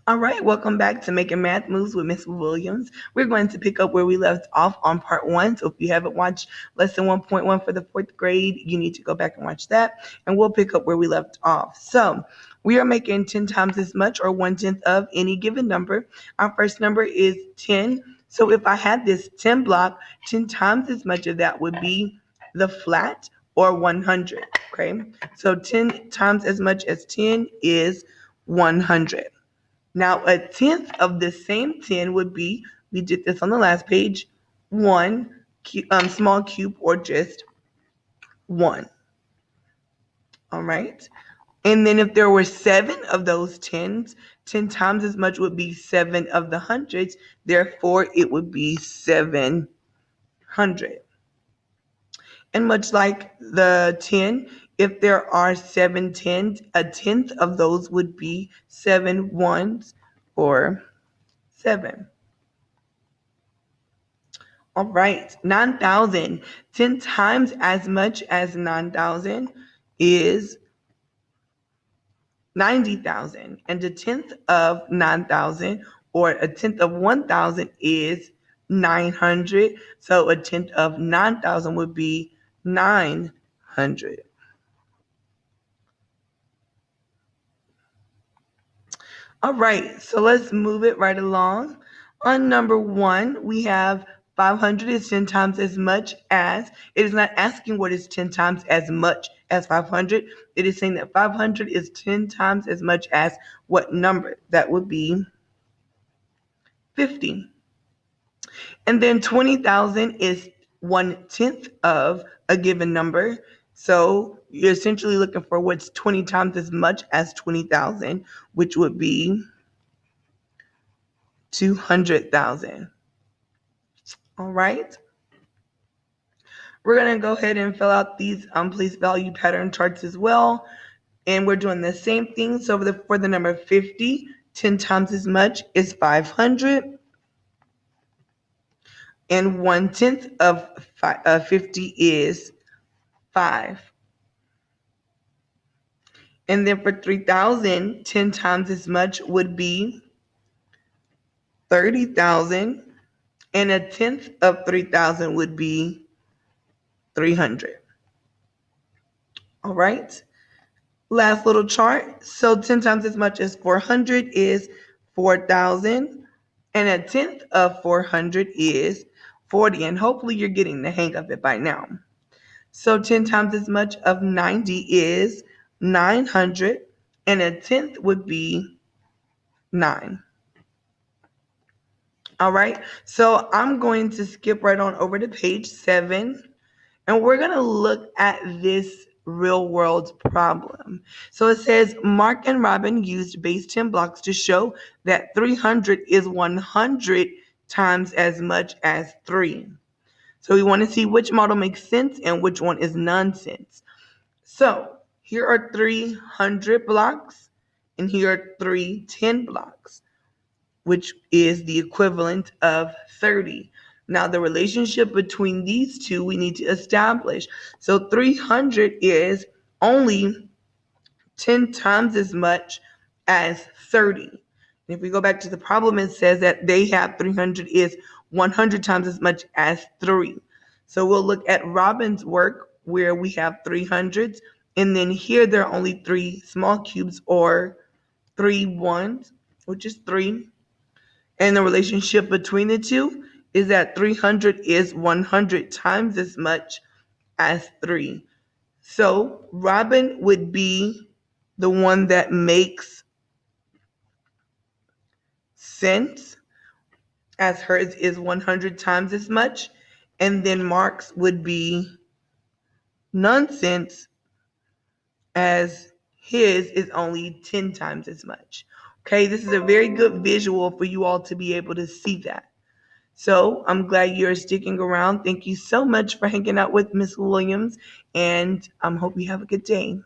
All right, welcome back to Making Math Moves with Miss Williams. We're going to pick up where we left off on part one. So if you haven't watched lesson 1.1 for the fourth grade, you need to go back and watch that. And we'll pick up where we left off. So we are making 10 times as much or 1/10 of any given number. Our first number is 10. So if I had this 10 block, 10 times as much of that would be the flat or 100. Okay, so 10 times as much as 10 is 100. Now, a tenth of the same 10 would be, we did this on the last page, one small cube or just one. All right. And then if there were 7 of those 10s, 10 times as much would be 7 of the hundreds. Therefore, it would be 700. And much like the 10, if there are 7 tens, a tenth of those would be 7 ones or 7. All right, 9,000. 10 times as much as 9,000 is 90,000. And a tenth of 9,000 or a tenth of 1,000 is 900. So a tenth of 9,000 would be 900. All right, so let's move it right along. On number one, we have 500 is 10 times as much as, it is not asking what is 10 times as much as 500. It is saying that 500 is 10 times as much as what number? That would be 50. And then 20,000 is 1/10 of a given number. So you're essentially looking for what's 20 times as much as 20,000, which would be 200,000. All right. We're going to go ahead and fill out these place value pattern charts as well. And we're doing the same thing. So for the number 50, 10 times as much is 500. And 1/10 of 50 is 5. And then for 3,000, 10 times as much would be 30,000. And a tenth of 3,000 would be 300. All right. Last little chart. So 10 times as much as 400 is 4,000. And a tenth of 400 is 40. And hopefully you're getting the hang of it by now. So 10 times as much of 90 is 900. And a tenth would be 9. All right. So I'm going to skip right on over to page 7. And we're going to look at this real world problem. So it says Mark and Robin used base 10 blocks to show that 300 is 100 times as much as 3. So we want to see which model makes sense and which one is nonsense. So here are 300 blocks and here are 310 blocks, which is the equivalent of 30. Now, the relationship between these two we need to establish. So 300 is only 10 times as much as 30. And if we go back to the problem, it says that they have 300 is 100 times as much as 3. So we'll look at Robin's work where we have 300s. And then here there are only 3 small cubes or 3 ones, which is 3. And the relationship between the two is that 300 is 100 times as much as 3. So Robin would be the one that makes sense, as hers is 100 times as much. And then Mark's would be nonsense, as his is only 10 times as much. Okay, this is a very good visual for you all to be able to see that. So I'm glad you're sticking around. Thank you so much for hanging out with Miss Williams, and I hope you have a good day.